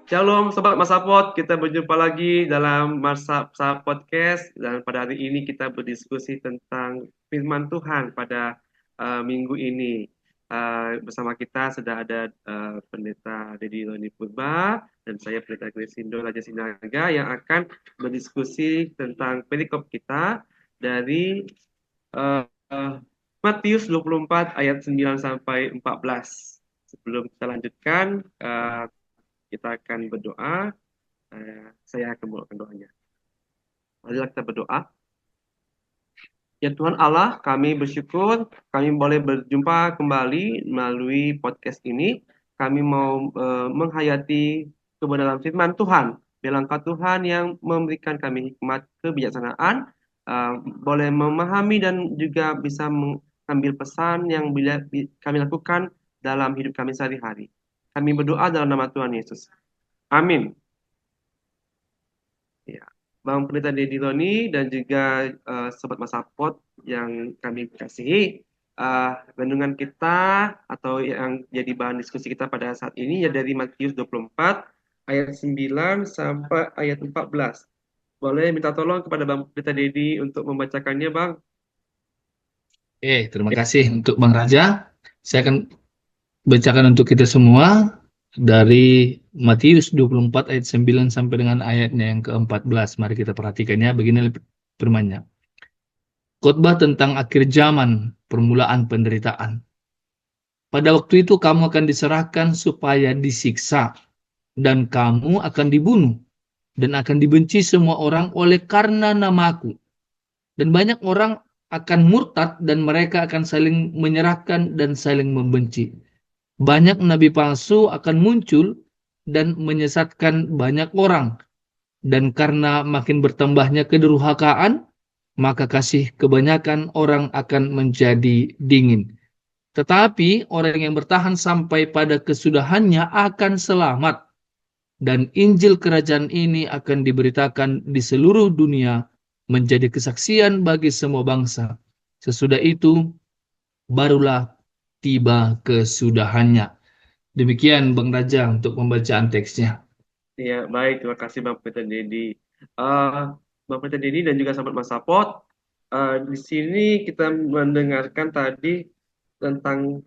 Shalom Sobat Masapot, kita berjumpa lagi dalam Masa Podcast dan pada hari ini kita berdiskusi tentang firman Tuhan pada minggu ini. Bersama kita sudah ada Pendeta Dedi Roni Purba dan saya Pendeta Gresindo Raja Sinaga yang akan berdiskusi tentang perikop kita dari uh, Matius 24 ayat 9 sampai 14. Sebelum kita lanjutkan, kita akan berdoa. Saya akan membawakan doanya. Marilah kita berdoa. Ya Tuhan Allah, kami bersyukur kami boleh berjumpa kembali melalui podcast ini. Kami mau menghayati kebenaran firman Tuhan. Bilangkah Tuhan yang memberikan kami hikmat kebijaksanaan, boleh memahami dan juga bisa mengambil pesan yang bila kami lakukan dalam hidup kami sehari-hari. Kami berdoa dalam nama Tuhan Yesus. Amin. Ya, Bang Pendeta Dedi Roni dan juga Sobat Masapot yang kami kasihi, renungan kita atau yang jadi bahan diskusi kita pada saat ini ya dari Matius 24 ayat 9 sampai ayat 14. Boleh minta tolong kepada Bang Pendeta Dedi untuk membacakannya, Bang? Terima kasih untuk Bang Raja. Saya akan bacakan untuk kita semua dari Matius 24 ayat 9 sampai dengan ayatnya yang ke-14. Mari kita perhatikan ya, begini firman-Nya. Khotbah tentang akhir zaman, permulaan penderitaan. Pada waktu itu kamu akan diserahkan supaya disiksa, dan kamu akan dibunuh, dan akan dibenci semua orang oleh karena namaku. Dan banyak orang akan murtad dan mereka akan saling menyerahkan dan saling membenci. Banyak nabi palsu akan muncul dan menyesatkan banyak orang. Dan karena makin bertambahnya kedurhakaan, maka kasih kebanyakan orang akan menjadi dingin. Tetapi orang yang bertahan sampai pada kesudahannya akan selamat. Dan Injil kerajaan ini akan diberitakan di seluruh dunia menjadi kesaksian bagi semua bangsa. Sesudah itu, barulah tiba kesudahannya. Demikian Bang Raja untuk pembacaan teksnya. Ya, baik. Terima kasih Bang Pendeta Dedi. Eh, Bang Pendeta Dedi dan juga Sobat Masapot, di sini kita mendengarkan tadi tentang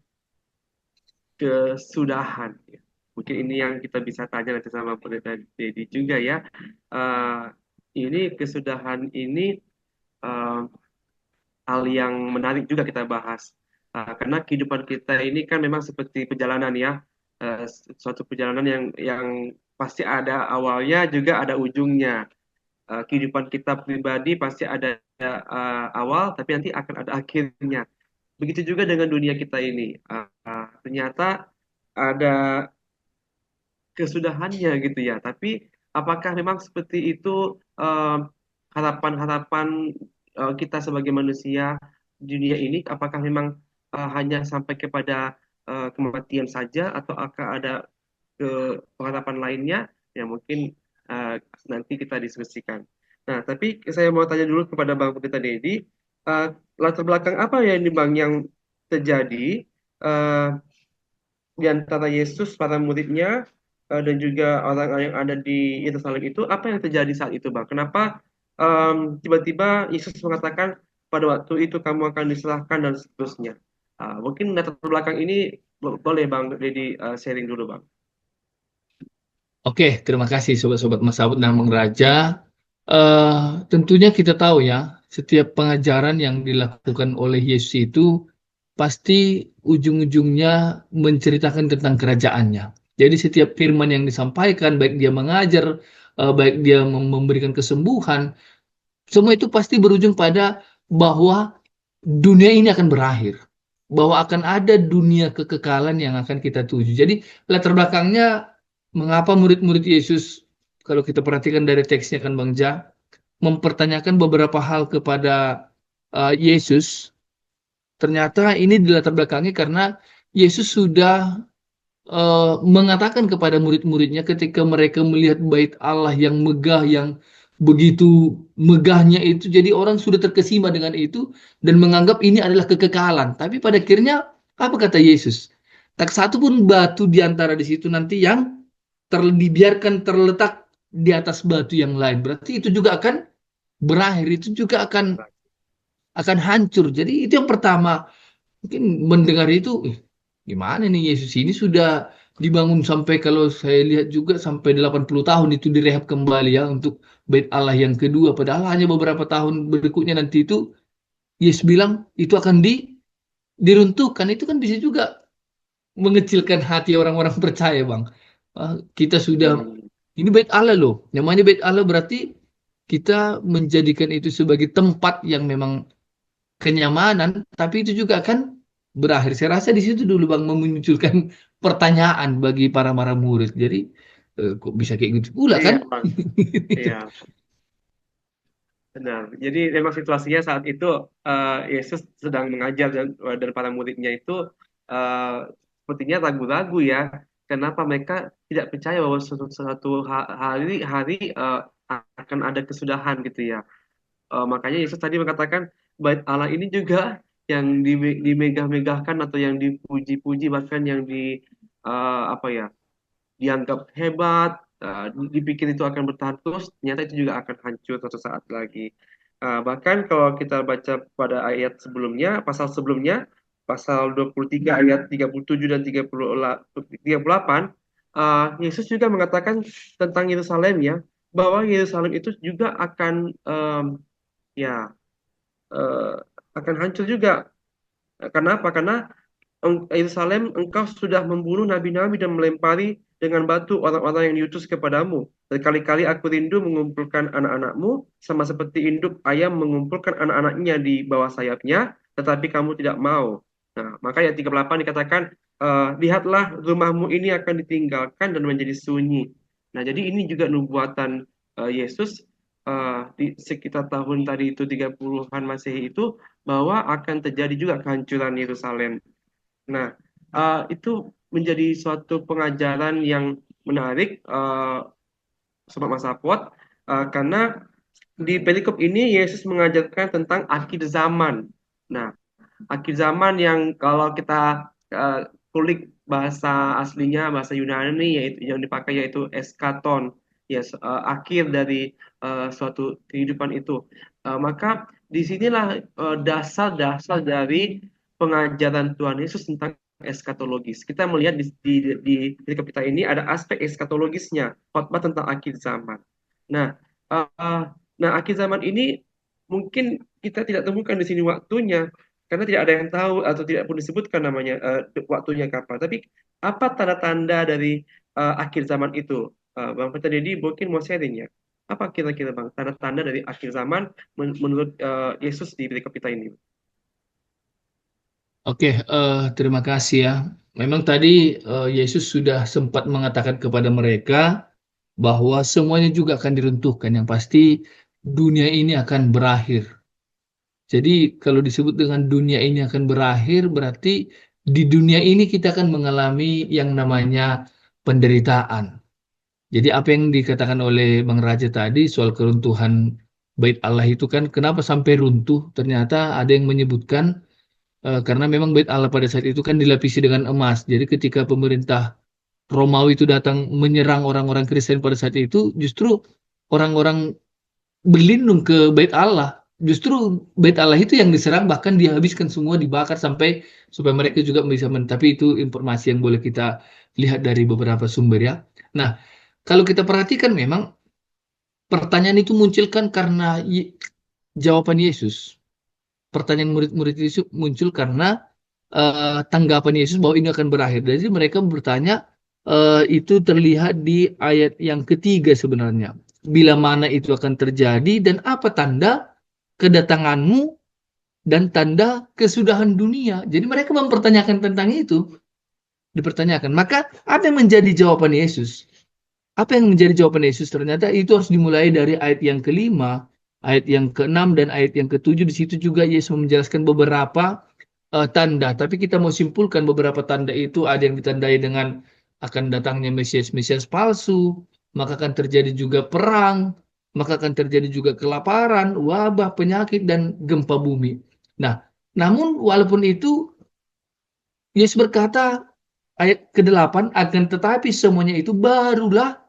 kesudahan. Mungkin ini yang kita bisa tanya nanti sama Pendeta Dedi juga ya. Eh, ini kesudahan ini eh, hal yang menarik juga kita bahas. Karena kehidupan kita ini kan memang seperti perjalanan ya. Suatu perjalanan yang pasti ada awalnya juga ada ujungnya. Kehidupan kita pribadi pasti ada awal, tapi nanti akan ada akhirnya. Begitu juga dengan dunia kita ini. Ternyata ada kesudahannya gitu ya. Tapi apakah memang seperti itu harapan-harapan kita sebagai manusia di dunia ini? Apakah memang hanya sampai kepada kematian saja atau akan ada pengharapan lainnya? Ya mungkin uh, nanti kita diskusikan. Nah, tapi saya mau tanya dulu kepada Bang Pendeta Dedi, uh, latar belakang apa ya ini Bang yang terjadi uh, di antara Yesus, para muridnya, dan juga orang yang ada di Yerusalem itu, apa yang terjadi saat itu, Bang? Kenapa tiba-tiba Yesus mengatakan pada waktu itu kamu akan diserahkan dan seterusnya? Mungkin latar belakang ini boleh Bang Dedi sharing dulu, Bang. Oke, terima kasih sobat-sobat Mas Saud dan Bang Raja. Tentunya kita tahu ya, setiap pengajaran yang dilakukan oleh Yesus itu pasti ujung-ujungnya menceritakan tentang kerajaannya. Jadi setiap firman yang disampaikan, baik dia mengajar, baik dia memberikan kesembuhan, semua itu pasti berujung pada bahwa dunia ini akan berakhir. Bahwa akan ada dunia kekekalan yang akan kita tuju. Jadi latar belakangnya mengapa murid-murid Yesus, kalau kita perhatikan dari teksnya kan Bang Ja, mempertanyakan beberapa hal kepada Yesus. Ternyata ini dilatar belakangi karena Yesus sudah mengatakan kepada murid-muridnya ketika mereka melihat bait Allah yang megah, yang begitu megahnya itu, jadi orang sudah terkesima dengan itu dan menganggap ini adalah kekekalan. Tapi pada akhirnya apa kata Yesus? Tak satu pun batu di antara di situ nanti yang dibiarkan terletak di atas batu yang lain, berarti itu juga akan berakhir, itu juga akan hancur. Jadi itu yang pertama. Mungkin mendengar itu, gimana nih, Yesus ini sudah dibangun sampai, kalau saya lihat juga sampai 80 tahun itu direhab kembali ya untuk bait Allah yang kedua. Padahal hanya beberapa tahun berikutnya nanti itu Yesus bilang itu akan diruntuhkan. Itu kan bisa juga mengecilkan hati orang-orang percaya, Bang. Kita sudah, Hmm. ini bait Allah loh. Namanya bait Allah berarti kita menjadikan itu sebagai tempat yang memang kenyamanan, tapi itu juga akan berakhir. Saya rasa di situ dulu Bang memunculkan pertanyaan bagi para murid. Jadi kok bisa kayak gitu pula Iya, kan? Bang. Iya, benar. Jadi memang situasinya saat itu Yesus sedang mengajar dan para muridnya itu eh, sepertinya ragu-ragu ya. Kenapa mereka tidak percaya bahwa suatu hari akan ada kesudahan gitu ya. Makanya Yesus tadi mengatakan bait Allah ini juga yang dimegah-megahkan atau yang dipuji-puji bahkan yang apa ya, dianggap hebat, dipikir itu akan bertahan terus, ternyata itu juga akan hancur suatu saat lagi. Bahkan kalau kita baca pada ayat sebelumnya, pasal sebelumnya, pasal 23 ayat 37 dan 38, Yesus juga mengatakan tentang Yerusalem ya, bahwa Yerusalem itu juga akan ya eh, akan hancur juga. Kenapa? Karena Yerusalem, engkau sudah membunuh nabi-nabi dan melempari dengan batu orang-orang yang diutus kepadamu. Berkali-kali aku rindu mengumpulkan anak-anakmu, sama seperti induk ayam mengumpulkan anak-anaknya di bawah sayapnya, tetapi kamu tidak mau. Nah, maka ayat 38 dikatakan, lihatlah rumahmu ini akan ditinggalkan dan menjadi sunyi. Nah, jadi ini juga nubuatan Yesus di sekitar tahun tadi itu 30-an Masehi itu, bahwa akan terjadi juga kehancuran Yerusalem. Nah, itu menjadi suatu pengajaran yang menarik, Sobat Masapot, karena di perikop ini Yesus mengajarkan tentang akhir zaman. Nah, akhir zaman yang kalau kita kulik bahasa aslinya, bahasa Yunani, yaitu yang dipakai yaitu eskaton, ya, akhir dari suatu kehidupan itu. Maka disinilah dasar-dasar dari pengajaran Tuhan Yesus tentang eskatologis. Kita melihat di kita ini ada aspek eskatologisnya, khotbah tentang akhir zaman. Nah, uh, nah akhir zaman ini mungkin kita tidak temukan di sini waktunya, karena tidak ada yang tahu atau tidak pun disebutkan namanya waktunya kapan. Tapi apa tanda-tanda dari akhir zaman itu? Bang Peter Dedi mungkin mau sharing ya. Apa kira-kira Bang tanda-tanda dari akhir zaman menurut Yesus di perikop kita ini? Oke, terima kasih ya. Memang tadi Yesus sudah sempat mengatakan kepada mereka bahwa semuanya juga akan diruntuhkan. Yang pasti dunia ini akan berakhir. Jadi kalau disebut dengan dunia ini akan berakhir, berarti di dunia ini kita akan mengalami yang namanya penderitaan. Jadi apa yang dikatakan oleh Bang Raja tadi soal keruntuhan bait Allah itu kan kenapa sampai runtuh? Ternyata ada yang menyebutkan karena memang bait Allah pada saat itu kan dilapisi dengan emas. Jadi ketika pemerintah Romawi itu datang menyerang orang-orang Kristen pada saat itu, justru orang-orang berlindung ke bait Allah. Justru bait Allah itu yang diserang, bahkan dihabiskan semua, dibakar sampai supaya mereka juga bisa tapi itu informasi yang boleh kita lihat dari beberapa sumber ya. Nah, kalau kita perhatikan memang pertanyaan itu munculkan karena jawaban Yesus. Pertanyaan murid-murid itu muncul karena tanggapan Yesus bahwa ini akan berakhir. Jadi mereka bertanya, itu terlihat di ayat yang ketiga sebenarnya. Bila mana itu akan terjadi dan apa tanda kedatanganmu dan tanda kesudahan dunia. Jadi mereka mempertanyakan tentang itu, dipertanyakan. Maka apa yang menjadi jawaban Yesus? Apa yang menjadi jawaban Yesus? Ternyata itu harus dimulai dari ayat yang kelima, ayat yang keenam dan ayat yang ketujuh. Di situ juga Yesus menjelaskan beberapa tanda. Tapi kita mau simpulkan beberapa tanda itu ada yang ditandai dengan akan datangnya Mesias-Mesias palsu, maka akan terjadi juga perang, maka akan terjadi juga kelaparan, wabah, penyakit, dan gempa bumi. Nah, namun walaupun itu, Yesus berkata, ayat ke-8, akan tetapi semuanya itu barulah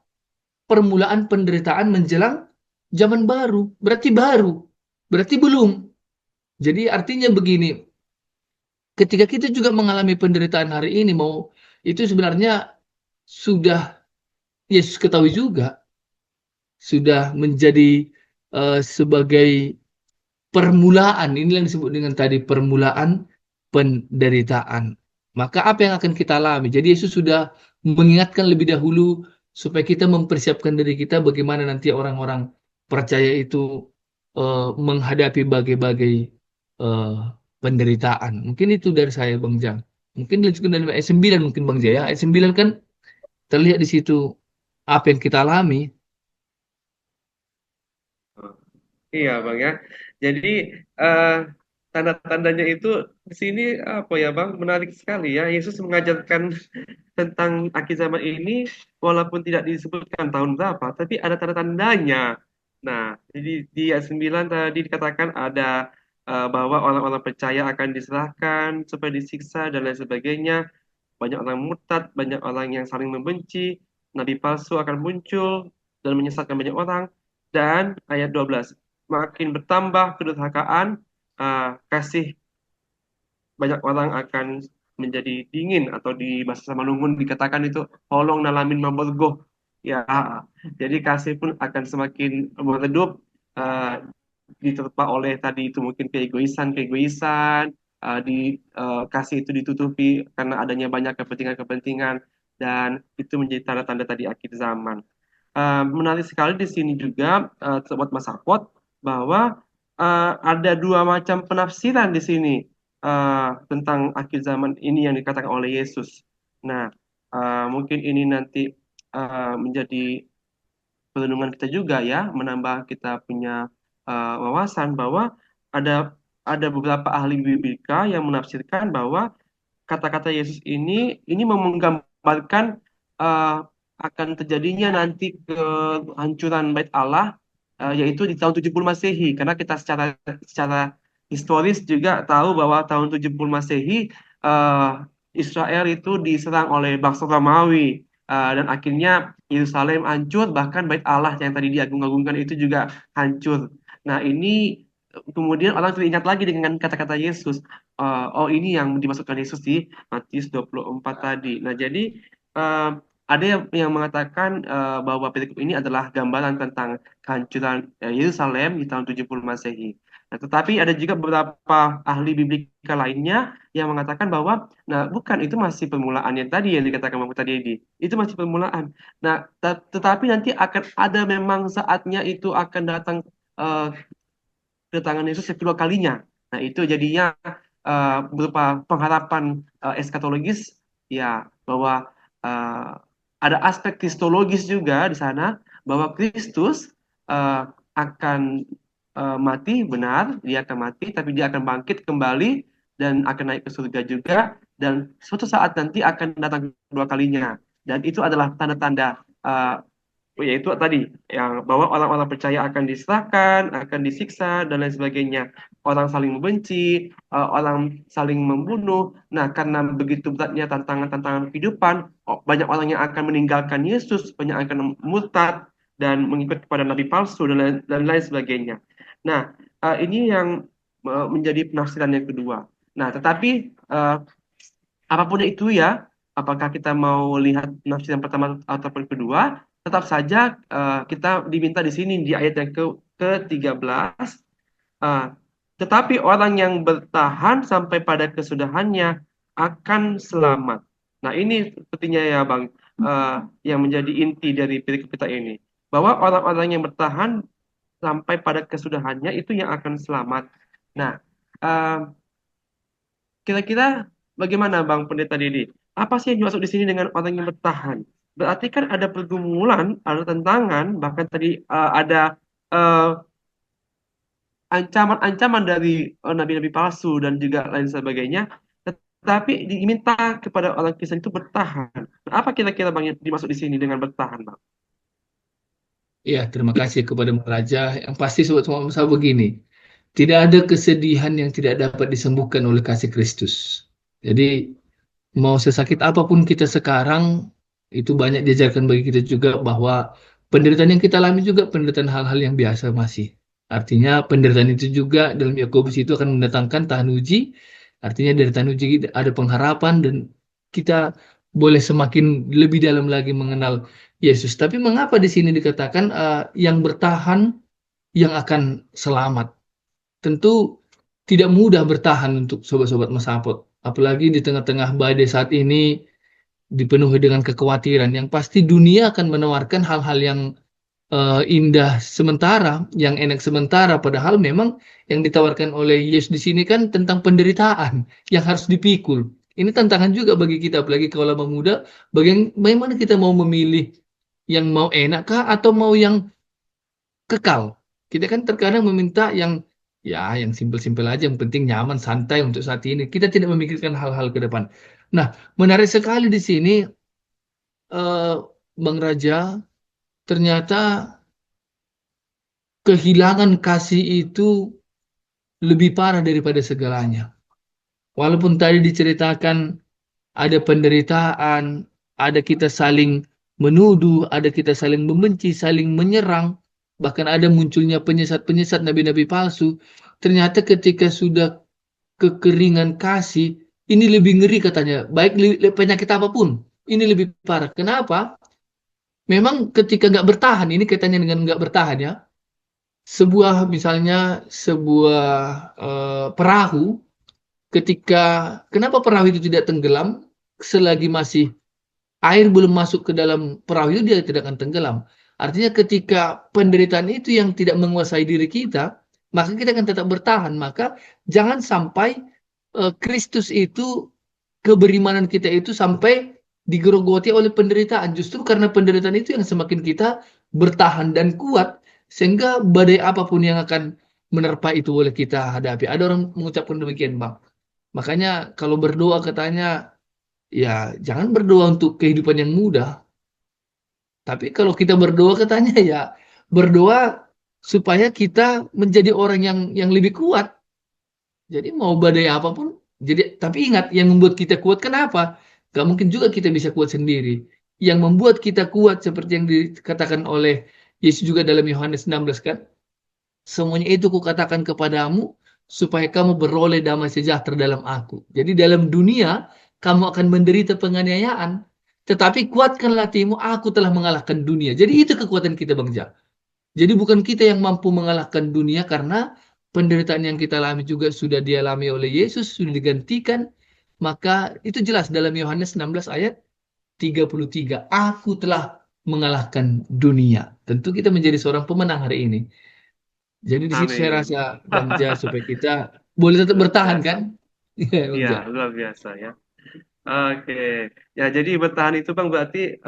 permulaan penderitaan menjelang zaman baru. Baru, berarti belum. Jadi artinya begini, ketika kita juga mengalami penderitaan hari ini, itu sebenarnya sudah Yesus ketahui juga, sudah menjadi sebagai permulaan. Ini yang disebut dengan tadi permulaan penderitaan. Maka apa yang akan kita alami? Jadi Yesus sudah mengingatkan lebih dahulu supaya kita mempersiapkan diri kita bagaimana nanti orang-orang percaya itu menghadapi bagai-bagai eh, penderitaan. Mungkin itu dari saya, Bang Jang. Mungkin lanjutkan dari ayat 9 mungkin Bang Jaya. Ayat 9 kan terlihat di situ apa yang kita alami. Iya Bang ya. Jadi eh, tanda-tandanya itu di sini apa ya Bang, menarik sekali ya. Yesus mengajarkan tentang akhir zaman ini walaupun tidak disebutkan tahun berapa, tapi ada tanda-tandanya. Nah, jadi di ayat 9 tadi dikatakan ada bahwa orang-orang percaya akan diserahkan supaya disiksa dan lain sebagainya. Banyak orang murtad, banyak orang yang saling membenci, nabi palsu akan muncul dan menyesatkan banyak orang. Dan ayat 12, makin bertambah kedurhakaan, kasih banyak orang akan menjadi dingin atau di bahasa Samalungun dikatakan itu holong nalamin mamborgo. Ya, jadi kasih pun akan semakin meredup, uh, diterpa oleh tadi itu mungkin keegoisan, di kasih itu ditutupi karena adanya banyak kepentingan-kepentingan dan itu menjadi tanda-tanda tadi akhir zaman. Menarik sekali di sini juga sobat Masapot bahwa ada dua macam penafsiran di sini tentang akhir zaman ini yang dikatakan oleh Yesus. Nah, mungkin ini nanti menjadi perenungan kita juga ya, menambah kita punya wawasan bahwa ada beberapa ahli biblika yang menafsirkan bahwa kata-kata Yesus ini menggambarkan eh, akan terjadinya nanti kehancuran Bait Allah, yaitu di tahun 70 Masehi, karena kita secara secara historis juga tahu bahwa tahun 70 Masehi eh, Israel itu diserang oleh bangsa Romawi, dan akhirnya Yerusalem hancur, bahkan Bait Allah yang tadi diagung-agungkan itu juga hancur. Nah, ini kemudian orang teringat lagi dengan kata-kata Yesus. Oh, ini yang dimasukkan Yesus di Matius 24 tadi. Nah, jadi ada yang mengatakan bahwa perikop ini adalah gambaran tentang kehancuran Yerusalem di tahun 70 Masehi. Nah, tetapi ada juga beberapa ahli biblika lainnya yang mengatakan bahwa nah bukan, itu masih permulaan yang tadi yang dikatakan Bang tadi Edi. Itu masih permulaan. Nah, tetapi nanti akan ada memang saatnya itu akan datang eh, kedatangan Yesus yang kedua kalinya. Nah, itu jadinya berupa pengharapan eskatologis ya, bahwa uh, ada aspek kristologis juga di sana bahwa Kristus akan mati, benar, dia akan mati tapi dia akan bangkit kembali dan akan naik ke surga juga, dan suatu saat nanti akan datang kedua kalinya, dan itu adalah tanda-tanda yaitu tadi yang bahwa orang-orang percaya akan diserahkan, akan disiksa dan lain sebagainya. Orang saling membenci, orang saling membunuh. Nah, karena begitu beratnya tantangan-tantangan kehidupan, banyak orang yang akan meninggalkan Yesus, banyak yang akan murtad dan mengikut kepada nabi palsu dan lain sebagainya. Nah, ini yang menjadi penafsiran yang kedua. Nah, tetapi apapun itu ya, apakah kita mau lihat penafsiran pertama ataupun kedua, tetap saja kita diminta di sini di ayat yang ke-13, eh, tetapi orang yang bertahan sampai pada kesudahannya akan selamat. Nah, ini sepertinya ya Bang, yang menjadi inti dari perikop kita ini, bahwa orang-orang yang bertahan sampai pada kesudahannya itu yang akan selamat. Nah, eh, kira-kira bagaimana Bang Pendeta Didi? Apa sih yang dimaksud di sini dengan orang yang bertahan? Berarti kan ada pergumulan, ada tantangan, bahkan tadi ada eh, ancaman-ancaman dari nabi-nabi palsu dan juga lain sebagainya. Tetapi diminta kepada orang Kristen itu bertahan. Nah, apa kira-kira Bang yang dimaksud di sini dengan bertahan, Bang? Ya, terima kasih kepada Bang Raja. Yang pasti sobat semua begini, tidak ada kesedihan yang tidak dapat disembuhkan oleh kasih Kristus. Jadi mau sesakit apapun kita sekarang, itu banyak diajarkan bagi kita juga bahwa penderitaan yang kita alami juga penderitaan hal-hal yang biasa masih. Artinya penderitaan itu juga dalam Yakobus itu akan mendatangkan tahan uji. Artinya dari tahan uji ada pengharapan dan kita boleh semakin lebih dalam lagi mengenal Yesus. Tapi mengapa di sini dikatakan yang bertahan yang akan selamat? Tentu tidak mudah bertahan untuk sobat-sobat Masapot. Apalagi di tengah-tengah badai saat ini dipenuhi dengan kekhawatiran. Yang pasti dunia akan menawarkan hal-hal yang indah sementara, yang enak sementara. Padahal memang yang ditawarkan oleh Yesus di sini kan tentang penderitaan yang harus dipikul. Ini tantangan juga bagi kita, apalagi kalau lama muda. Bagaimana kita mau memilih yang mau enak kah atau mau yang kekal? Kita kan terkadang meminta yang simpel-simpel aja, yang penting nyaman, santai untuk saat ini. Kita tidak memikirkan hal-hal ke depan. Nah, menarik sekali di sini, eh, Bang Raja, ternyata kehilangan kasih itu lebih parah daripada segalanya. Walaupun tadi diceritakan ada penderitaan, ada kita saling menuduh, ada kita saling membenci, saling menyerang, bahkan ada munculnya penyesat-penyesat nabi-nabi palsu. Ternyata ketika sudah kekeringan kasih, ini lebih ngeri katanya. Baik penyakit apapun, ini lebih parah. Kenapa? Memang ketika nggak bertahan, ini kaitannya dengan nggak bertahan ya. Misalnya sebuah perahu, ketika kenapa perahu itu tidak tenggelam selagi masih air belum masuk ke dalam perahu itu dia tidak akan tenggelam. Artinya ketika penderitaan itu yang tidak menguasai diri kita, maka kita akan tetap bertahan. Maka jangan sampai Kristus itu keberimanan kita itu sampai digerogoti oleh penderitaan. Justru karena penderitaan itu yang semakin kita bertahan dan kuat, sehingga badai apapun yang akan menerpa itu boleh kita hadapi. Ada orang mengucapkan demikian, Bang. Makanya kalau berdoa katanya, ya jangan berdoa untuk kehidupan yang mudah. Tapi kalau kita berdoa katanya ya berdoa supaya kita menjadi orang yang lebih kuat. Jadi mau badai apapun, tapi ingat yang membuat kita kuat kenapa? Gak mungkin juga kita bisa kuat sendiri. Yang membuat kita kuat seperti yang dikatakan oleh Yesus juga dalam Yohanes 16 kan, semuanya itu kukatakan kepadamu supaya kamu beroleh damai sejahtera dalam aku. Jadi dalam dunia kamu akan menderita penganiayaan, tetapi kuatkanlah hatimu, aku telah mengalahkan dunia. Jadi itu kekuatan kita Bang Ja. Jadi bukan kita yang mampu mengalahkan dunia karena penderitaan yang kita alami juga sudah dialami oleh Yesus, sudah digantikan. Maka itu jelas dalam Yohanes 16 ayat 33. Aku telah mengalahkan dunia. Tentu kita menjadi seorang pemenang hari ini. Jadi di situ saya Amin. rasa Bang Ja supaya kita boleh tetap Luar bertahan kan? biasa. Iya Bang Iya, Ja. luar biasa ya. Oke. Ya, jadi bertahan itu Bang berarti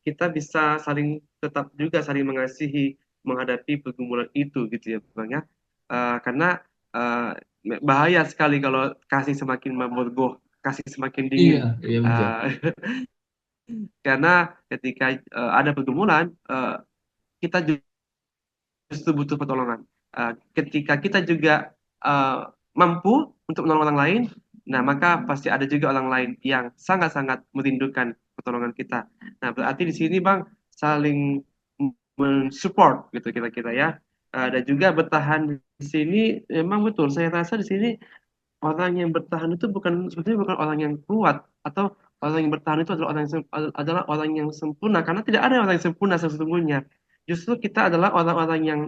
kita bisa saling tetap juga saling mengasihi menghadapi pergumulan itu gitu ya Bang ya. Karena uh, bahaya sekali kalau kasih semakin memurgoh, kasih semakin Iya, dingin. iya Bang Ja. Uh, karena ketika ada pergumulan, kita justru butuh pertolongan. Ketika kita juga mampu untuk menolong orang lain, nah maka pasti ada juga orang lain yang sangat-sangat merindukan pertolongan kita. Nah berarti di sini Bang saling mensupport gitu kira-kira ya. Dan juga bertahan di sini memang betul. Saya rasa di sini orang yang bertahan itu sebetulnya bukan orang yang kuat atau orang yang bertahan itu adalah adalah orang yang sempurna karena tidak ada orang yang sempurna sesungguhnya. Justru kita adalah orang-orang yang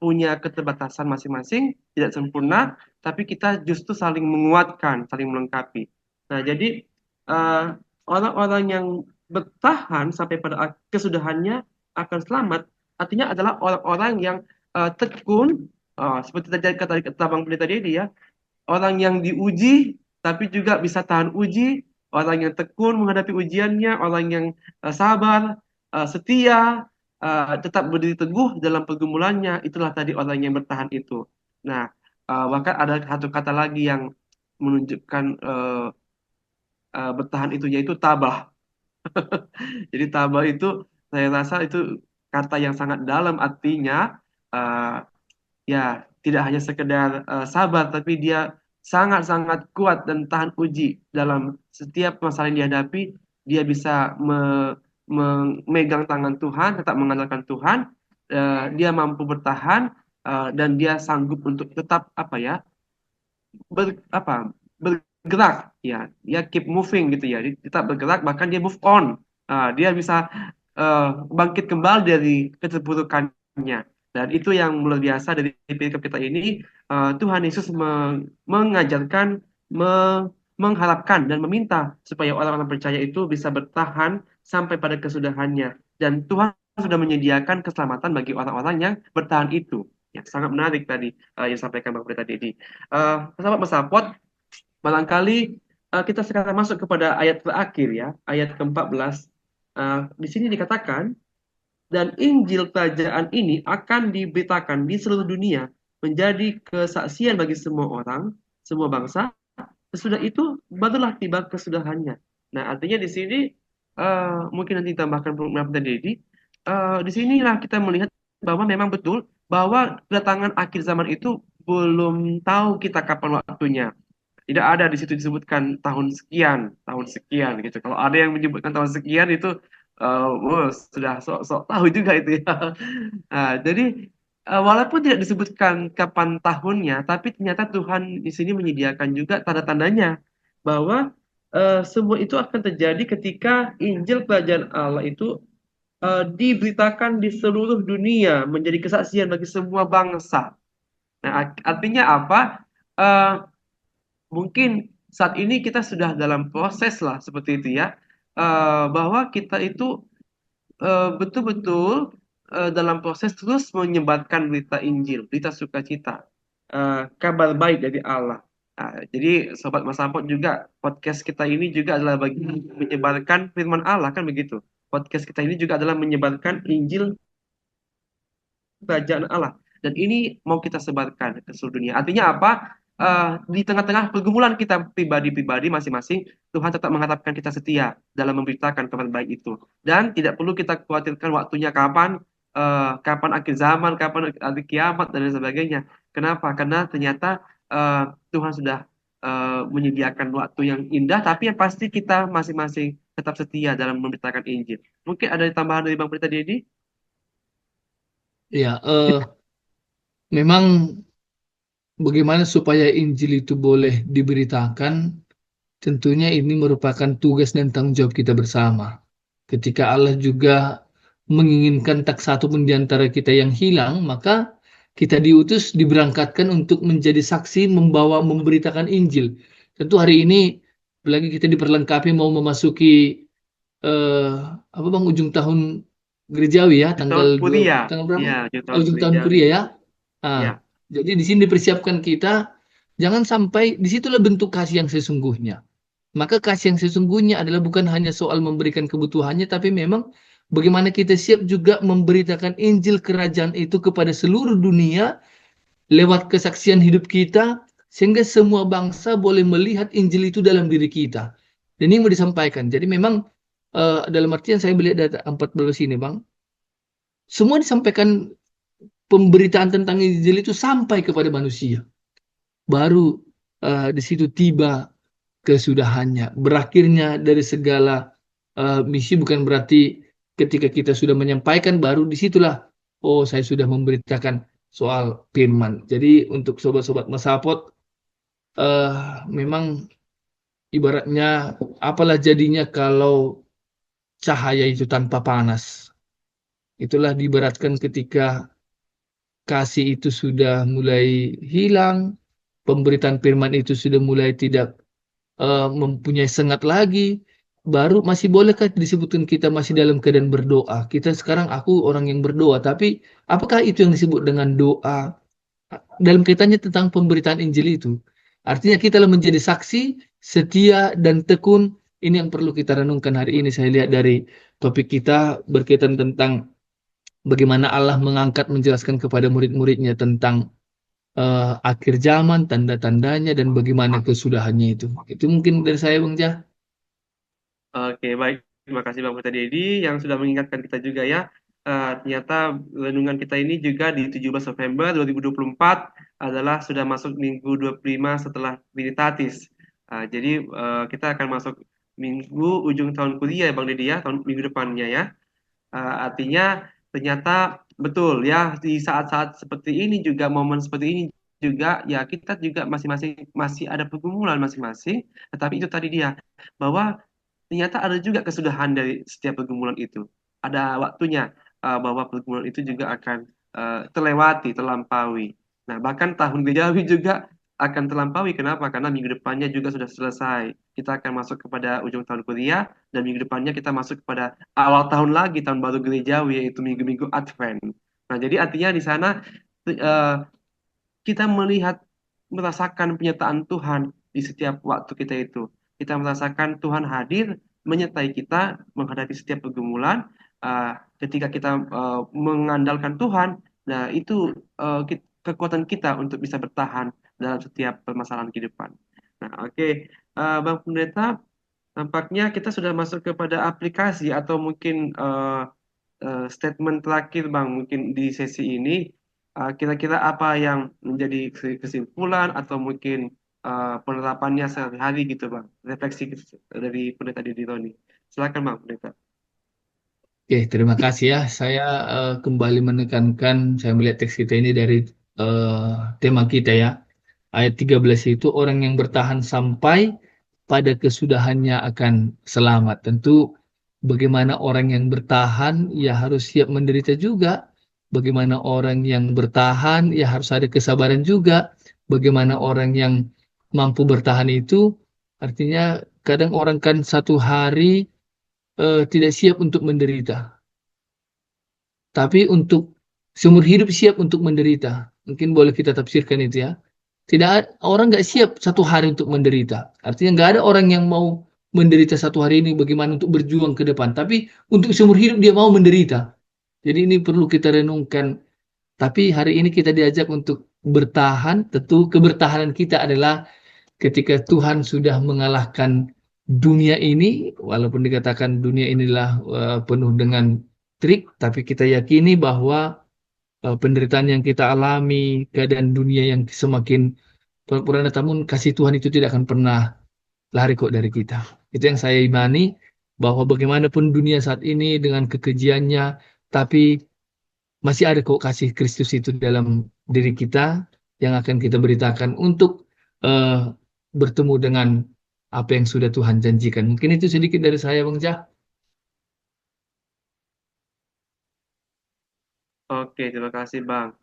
punya keterbatasan masing-masing, tidak sempurna, tapi kita justru saling menguatkan, saling melengkapi. Nah, jadi eh, orang-orang yang bertahan sampai pada kesudahannya akan selamat, artinya adalah orang-orang yang tekun, seperti tadi kata Bang Pendeta tadi ya, orang yang diuji tapi juga bisa tahan uji, orang yang tekun menghadapi ujiannya, orang yang sabar, setia, tetap berdiri teguh dalam pergumulannya, itulah tadi orang yang bertahan itu. Nah, bahkan ada satu kata lagi yang menunjukkan bertahan itu yaitu tabah. Jadi tabah itu saya rasa itu kata yang sangat dalam artinya eh, ya tidak hanya sekedar sabar tapi dia sangat-sangat kuat dan tahan uji dalam setiap masalah yang dihadapi. Dia bisa memegang tangan Tuhan, tetap mengandalkan Tuhan. Dia mampu bertahan, dan dia sanggup untuk tetap apa ya, bergerak, ya, dia keep moving gitu ya, dia tetap bergerak, bahkan dia move on. Dia bisa bangkit kembali dari keterpurukannya, dan itu yang luar biasa dari perikop kita ini. Tuhan Yesus mengajarkan, mengharapkan dan meminta supaya orang-orang percaya itu bisa bertahan sampai pada kesudahannya, dan Tuhan sudah menyediakan keselamatan bagi orang-orang yang bertahan itu. Ya, sangat menarik tadi yang disampaikan Bang Prita Dedi. Sahabat Masapot, barangkali kita sekarang masuk kepada ayat terakhir ya, ayat ke-14. Di sini dikatakan, dan Injil Kerajaan ini akan diberitakan di seluruh dunia, menjadi kesaksian bagi semua orang, semua bangsa. Sesudah itu barulah tiba kesudahannya. Nah, artinya di sini mungkin nanti tambahkan beberapa tadi. Di sinilah kita melihat bahwa memang betul bahwa kedatangan akhir zaman itu belum tahu kita kapan waktunya. Tidak ada di situ disebutkan tahun sekian gitu. Kalau ada yang menyebutkan tahun sekian itu, sudah sok-sok tahu juga itu ya. Jadi walaupun tidak disebutkan kapan tahunnya, tapi ternyata Tuhan di sini menyediakan juga tanda-tandanya bahwa semua itu akan terjadi ketika Injil Kerajaan Allah itu diberitakan di seluruh dunia, menjadi kesaksian bagi semua bangsa. Nah, artinya apa? Eh, Mungkin saat ini kita sudah dalam proses lah seperti itu ya. Bahwa kita itu betul-betul dalam proses terus menyebarkan berita Injil, berita sukacita, kabar baik dari Allah. Jadi Sobat Masapot juga, podcast kita ini juga adalah bagian menyebarkan firman Allah, kan begitu. Podcast kita ini juga adalah menyebarkan Injil kerajaan Allah. Dan ini mau kita sebarkan ke seluruh dunia. Artinya apa? Di tengah-tengah pergumulan kita pribadi-pribadi masing-masing, Tuhan tetap mengharapkan kita setia dalam memberitakan kabar baik itu. Dan tidak perlu kita khawatirkan waktunya kapan, kapan akhir zaman, kapan akhir kiamat, dan lain sebagainya. Kenapa? Karena ternyata Tuhan sudah menyediakan waktu yang indah, tapi yang pasti kita masing-masing tetap setia dalam memberitakan Injil. Mungkin ada tambahan dari Bang Prita Dedi? Ya, memang bagaimana supaya Injil itu boleh diberitakan, tentunya ini merupakan tugas dan tanggung jawab kita bersama. Ketika Allah juga menginginkan tak satu pun di antara kita yang hilang, maka kita diutus, diberangkatkan untuk menjadi saksi, membawa, memberitakan Injil. Tentu hari ini, apalagi kita diperlengkapi mau memasuki eh, apa bang, ujung tahun gerejawi ya, tanggal Tahun 2, kuliah. tanggal berapa? Ya, di tahun Ujung tahun gerejawi. kuliah ya. Ah, Ya, jadi di sini dipersiapkan kita, jangan sampai disitulah bentuk kasih yang sesungguhnya. Maka kasih yang sesungguhnya adalah bukan hanya soal memberikan kebutuhannya, tapi memang bagaimana kita siap juga memberitakan Injil kerajaan itu kepada seluruh dunia lewat kesaksian hidup kita, sehingga semua bangsa boleh melihat Injil itu dalam diri kita. Dan ini mau disampaikan. Jadi memang dalam artian saya melihat data 14 ini, Bang, semua disampaikan, pemberitaan tentang Injil itu sampai kepada manusia. Baru di situ tiba kesudahannya. Berakhirnya dari segala misi bukan berarti ketika kita sudah menyampaikan baru disitulah, oh saya sudah memberitakan soal firman. Jadi untuk sobat-sobat Masapot, eh, memang ibaratnya apalah jadinya kalau cahaya itu tanpa panas. Itulah diibaratkan ketika kasih itu sudah mulai hilang, pemberitaan firman itu sudah mulai tidak mempunyai sengat lagi, baru masih bolehkah disebutkan kita masih dalam keadaan berdoa? Kita sekarang, aku orang yang berdoa, tapi apakah itu yang disebut dengan doa dalam kaitannya tentang pemberitaan Injil itu? Artinya kita telah menjadi saksi setia dan tekun. Ini yang perlu kita renungkan hari ini. Saya lihat dari topik kita berkaitan tentang bagaimana Allah mengangkat menjelaskan kepada murid-muridnya tentang akhir zaman, tanda-tandanya, dan bagaimana kesudahannya itu. Itu mungkin dari saya, Bang Jah. oke, baik. Terima kasih Bang Putra Dedi yang sudah mengingatkan kita juga ya. ternyata renungan kita ini juga di 17 November 2024 adalah sudah masuk minggu 25 setelah Trinitatis. Jadi kita akan masuk minggu ujung tahun kuliah ya Bang Deddy ya, tahun minggu depannya ya. Artinya ternyata betul ya di saat-saat seperti ini juga momen seperti ini juga ya kita juga masing-masing masih ada pergumulan masing-masing, tetapi itu tadi dia bahwa ternyata ada juga kesudahan dari setiap pergumulan itu. Ada waktunya bahwa pergumulan itu juga akan terlewati, terlampaui. Nah, bahkan tahun gejawi juga akan terlampaui. Kenapa? Karena minggu depannya juga sudah selesai. Kita akan masuk kepada ujung tahun kuliah, dan minggu depannya kita masuk kepada awal tahun lagi, tahun baru gerejawi, yaitu minggu-minggu Advent. Nah, jadi artinya di sana eh, kita melihat, merasakan penyertaan Tuhan di setiap waktu kita itu. Kita merasakan Tuhan hadir menyertai kita menghadapi setiap pergumulan. Ketika kita mengandalkan Tuhan, nah itu kekuatan kita untuk bisa bertahan dalam setiap permasalahan kehidupan. Nah, oke. Bang Pendeta, nampaknya kita sudah masuk kepada aplikasi atau mungkin statement terakhir Bang, mungkin di sesi ini kira-kira apa yang menjadi kesimpulan atau mungkin penerapannya sehari-hari gitu Bang, refleksi dari Pendeta Didi Roni. Silakan Bang Pendeta. Oke, terima kasih ya. Saya kembali menekankan, saya melihat teks kita ini dari eh, tema kita ya. Ayat 13 itu orang yang bertahan sampai pada kesudahannya akan selamat. Tentu bagaimana orang yang bertahan ya harus siap menderita juga. Bagaimana orang yang bertahan ya harus ada kesabaran juga. Bagaimana orang yang mampu bertahan itu artinya kadang orang kan satu hari tidak siap untuk menderita. Tapi untuk seumur hidup siap untuk menderita. Mungkin boleh kita tafsirkan itu ya. Tidak orang nggak siap satu hari untuk menderita. Artinya nggak ada orang yang mau menderita satu hari ini bagaimana untuk berjuang ke depan. Tapi untuk seumur hidup dia mau menderita. Jadi ini perlu kita renungkan. Tapi hari ini kita diajak untuk bertahan. Tentu kebertahanan kita adalah ketika Tuhan sudah mengalahkan dunia ini, walaupun dikatakan dunia inilah penuh dengan trik, tapi kita yakini bahwa penderitaan yang kita alami, keadaan dunia yang semakin pura-pura, namun kasih Tuhan itu tidak akan pernah lari kok dari kita. Itu yang saya imani, bahwa bagaimanapun dunia saat ini dengan kekejiannya, tapi masih ada kok kasih Kristus itu dalam diri kita yang akan kita beritakan untuk eh, bertemu dengan apa yang sudah Tuhan janjikan. Mungkin itu sedikit dari saya, Bang Jah. Oke, terima kasih Bang.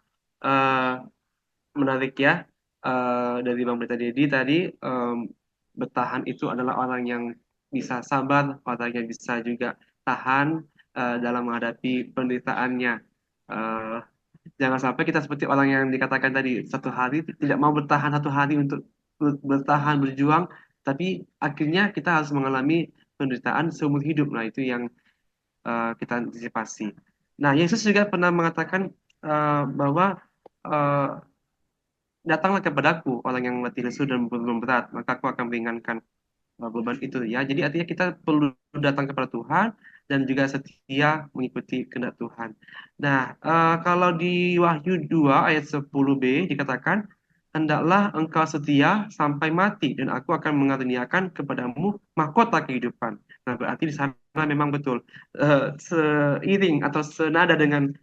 Eh, Menarik ya. Dari Bang Pendeta Dedi tadi, bertahan itu adalah orang yang bisa sabar, orang yang bisa juga tahan dalam menghadapi penderitaannya. Eh, Jangan sampai kita seperti orang yang dikatakan tadi, satu hari tidak mau bertahan satu hari untuk bertahan berjuang, tapi akhirnya kita harus mengalami penderitaan seumur hidup. Nah, itu yang kita antisipasi. Nah, Yesus juga pernah mengatakan bahwa eh, datanglah kepadaku orang yang letih lesu dan beban berat, maka aku akan meringankan beban itu ya. Jadi artinya kita perlu datang kepada Tuhan dan juga setia mengikuti kehendak Tuhan. Nah, kalau di Wahyu 2 ayat 10b dikatakan, hendaklah engkau setia sampai mati dan aku akan mengaruniakan kepadamu mahkota kehidupan. Nah, berarti di sana memang betul seiring atau senada dengan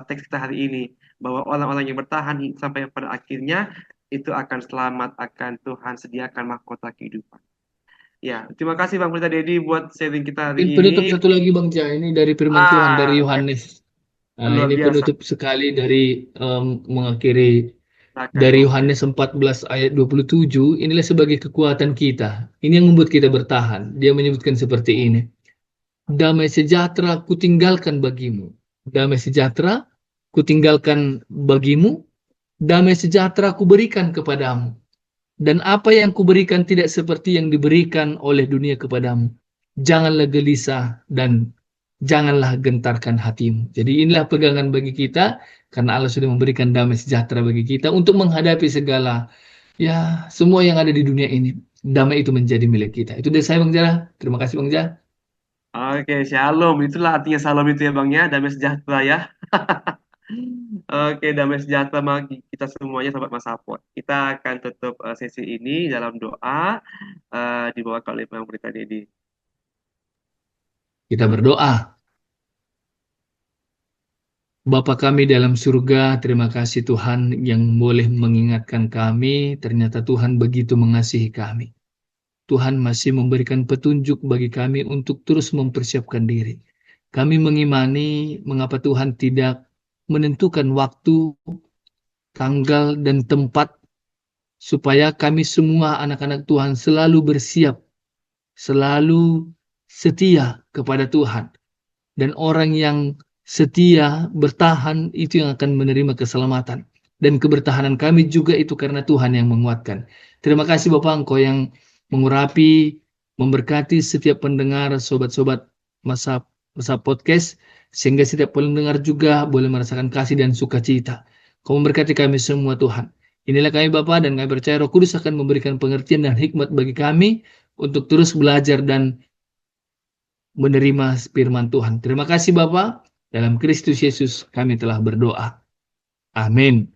teks kita hari ini bahwa orang-orang yang bertahan sampai pada akhirnya itu akan selamat, akan Tuhan sediakan mahkota kehidupan. Ya, terima kasih Bang Prita Dedi buat sharing kita hari Mungkin ini. penutup satu lagi, Bang Jah. Ini dari firman Tuhan, dari Yohanes. Nah, Luar ini biasa. penutup sekali dari mengakhiri Silakan dari Bang Prita. Yohanes 14 ayat 27. Inilah sebagai kekuatan kita. Ini yang membuat kita bertahan. Dia menyebutkan seperti ini. Damai sejahtera kutinggalkan bagimu. Damai sejahtera kutinggalkan bagimu. Damai sejahtera kuberikan kepadamu. Dan apa yang kuberikan tidak seperti yang diberikan oleh dunia kepadamu. Janganlah gelisah dan janganlah gentarkan hatimu. Jadi inilah pegangan bagi kita karena Allah sudah memberikan damai sejahtera bagi kita untuk menghadapi segala ya semua yang ada di dunia ini. Damai itu menjadi milik kita. Itu dari saya Bang Jara. Terima kasih Bang Jara. Oke, shalom. Itulah artinya salam itu ya Bang ya, damai sejahtera ya. Oke, damai sejahtera bagi kita semuanya Sobat Masapot. Kita akan tutup sesi ini dalam doa dibawakan oleh Bang Berita Dedi. Kita berdoa. Bapa kami dalam surga, terima kasih Tuhan yang boleh mengingatkan kami, ternyata Tuhan begitu mengasihi kami. Tuhan masih memberikan petunjuk bagi kami untuk terus mempersiapkan diri. Kami mengimani mengapa Tuhan tidak menentukan waktu, tanggal, dan tempat supaya kami semua anak-anak Tuhan selalu bersiap, selalu setia kepada Tuhan. Dan orang yang setia, bertahan, itu yang akan menerima keselamatan. Dan kebertahanan kami juga itu karena Tuhan yang menguatkan. Terima kasih Bapak, Engkau yang mengurapi, memberkati setiap pendengar, sobat-sobat masa podcast, sehingga setiap pendengar juga boleh merasakan kasih dan sukacita. Kau memberkati kami semua Tuhan. Inilah kami Bapak, dan kami percaya Roh Kudus akan memberikan pengertian dan hikmat bagi kami untuk terus belajar dan menerima firman Tuhan. Terima kasih Bapa, dalam Kristus Yesus kami telah berdoa. Amin.